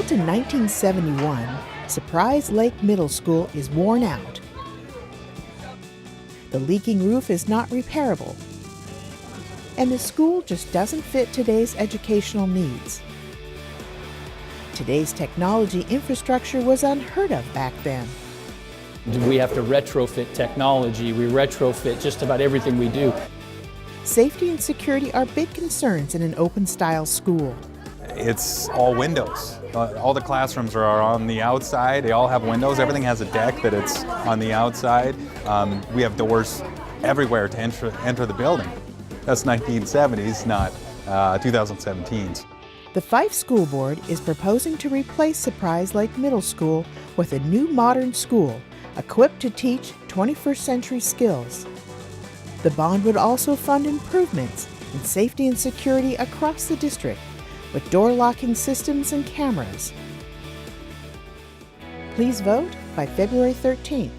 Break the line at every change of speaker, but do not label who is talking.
Built in 1971, Surprise Lake Middle School is worn out. The leaking roof is not repairable, and the school just doesn't fit today's educational needs. Today's technology infrastructure was unheard of back then.
We have to retrofit technology. We retrofit just about everything we do.
Safety and security are big concerns in an open-style school.
It's all windows. All the classrooms are on the outside. They all have windows. Everything has a deck that it's on the outside. We have doors everywhere to enter the building. That's 1970s, not 2017s.
The Fife School Board is proposing to replace Surprise Lake Middle School with a new modern school equipped to teach 21st century skills. The bond would also fund improvements in safety and security across the district with door locking systems and cameras. Please vote by February 13th.